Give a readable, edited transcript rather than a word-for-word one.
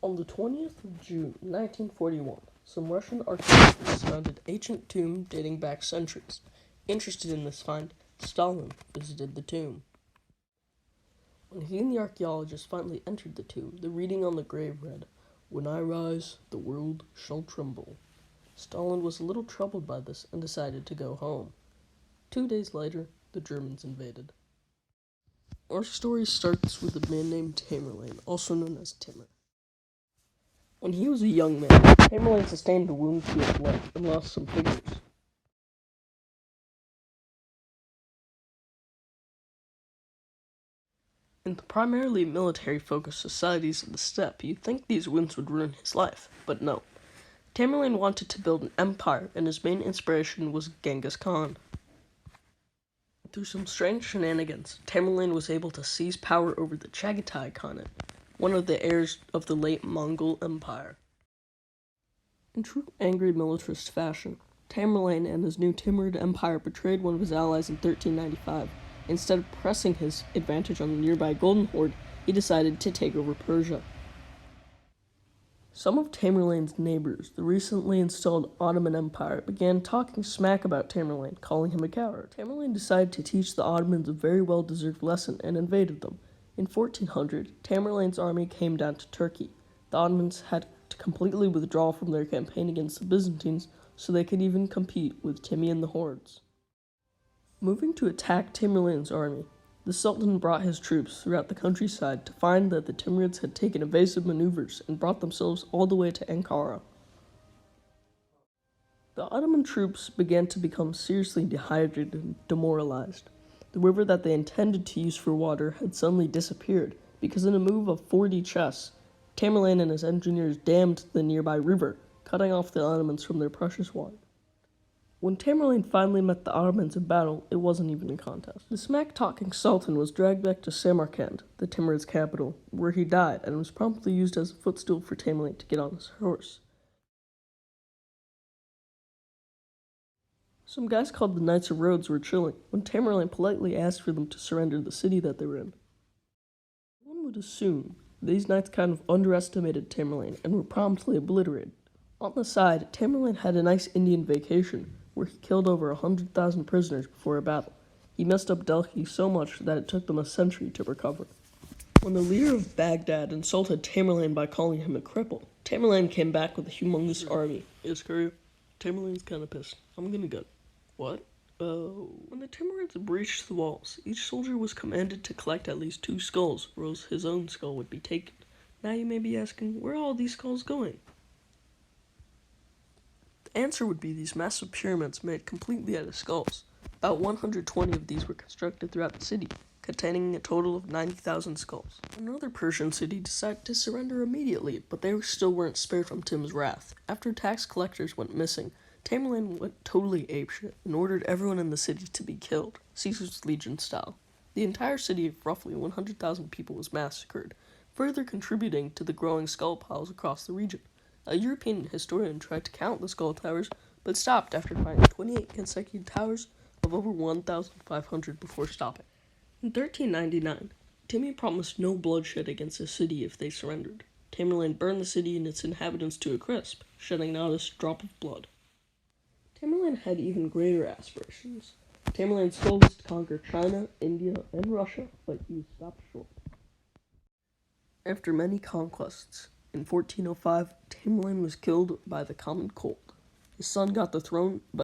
On the 20th of June, 1941, some Russian archaeologists found an ancient tomb dating back centuries. Interested in this find, Stalin visited the tomb. When he and the archaeologists finally entered the tomb, the reading on the grave read, "When I rise, the world shall tremble." Stalin was a little troubled by this and decided to go home. 2 days later, the Germans invaded. Our story starts with a man named Tamerlane, also known as Timur. When he was a young man, Tamerlane sustained a wound to his leg and lost some fingers. In the primarily military-focused societies of the steppe, you'd think these wounds would ruin his life, but no. Tamerlane wanted to build an empire, and his main inspiration was Genghis Khan. Through some strange shenanigans, Tamerlane was able to seize power over the Chagatai Khanate, one of the heirs of the late Mongol Empire. In true angry militarist fashion, Tamerlane and his new Timurid Empire betrayed one of his allies in 1395. Instead of pressing his advantage on the nearby Golden Horde, he decided to take over Persia. Some of Tamerlane's neighbors, the recently installed Ottoman Empire, began talking smack about Tamerlane, calling him a coward. Tamerlane decided to teach the Ottomans a very well-deserved lesson and invaded them. In 1400, Tamerlane's army came down to Turkey. The Ottomans had to completely withdraw from their campaign against the Byzantines so they could even compete with Timmy and the hordes. Moving to attack Tamerlane's army, the Sultan brought his troops throughout the countryside to find that the Timurids had taken evasive maneuvers and brought themselves all the way to Ankara. The Ottoman troops began to become seriously dehydrated and demoralized. The river that they intended to use for water had suddenly disappeared because in a move of 40 chess, Tamerlane and his engineers dammed the nearby river, cutting off the Ottomans from their precious water. When Tamerlane finally met the Ottomans in battle, it wasn't even a contest. The smack-talking Sultan was dragged back to Samarkand, the Timurids' capital, where he died and was promptly used as a footstool for Tamerlane to get on his horse. Some guys called the Knights of Rhodes were chilling when Tamerlane politely asked for them to surrender the city that they were in. One would assume these knights kind of underestimated Tamerlane and were promptly obliterated. On the side, Tamerlane had a nice Indian vacation, where he killed over 100,000 prisoners before a battle. He messed up Delhi so much that it took them a century to recover. When the leader of Baghdad insulted Tamerlane by calling him a cripple, Tamerlane came back with a humongous army. Yes, Curry, Tamerlane's kind of pissed. I'm gonna go. What? Oh. When the Timurids breached the walls, each soldier was commanded to collect at least 2 skulls, or else his own skull would be taken. Now you may be asking, where are all these skulls going? The answer would be these massive pyramids made completely out of skulls. About 120 of these were constructed throughout the city, containing a total of 90,000 skulls. Another Persian city decided to surrender immediately, but they still weren't spared from Tim's wrath. After tax collectors went missing, Tamerlane went totally apeshit and ordered everyone in the city to be killed, Caesar's Legion style. The entire city of roughly 100,000 people was massacred, further contributing to the growing skull piles across the region. A European historian tried to count the skull towers, but stopped after finding 28 consecutive towers of over 1,500 before stopping. In 1399, Timmy promised no bloodshed against the city if they surrendered. Tamerlane burned the city and its inhabitants to a crisp, shedding not a drop of blood. Tamerlane had even greater aspirations. Tamerlane's goal was to conquer China, India, and Russia, but he was stopped short. After many conquests, in 1405, Tamerlane was killed by the common cold. His son got the throne, but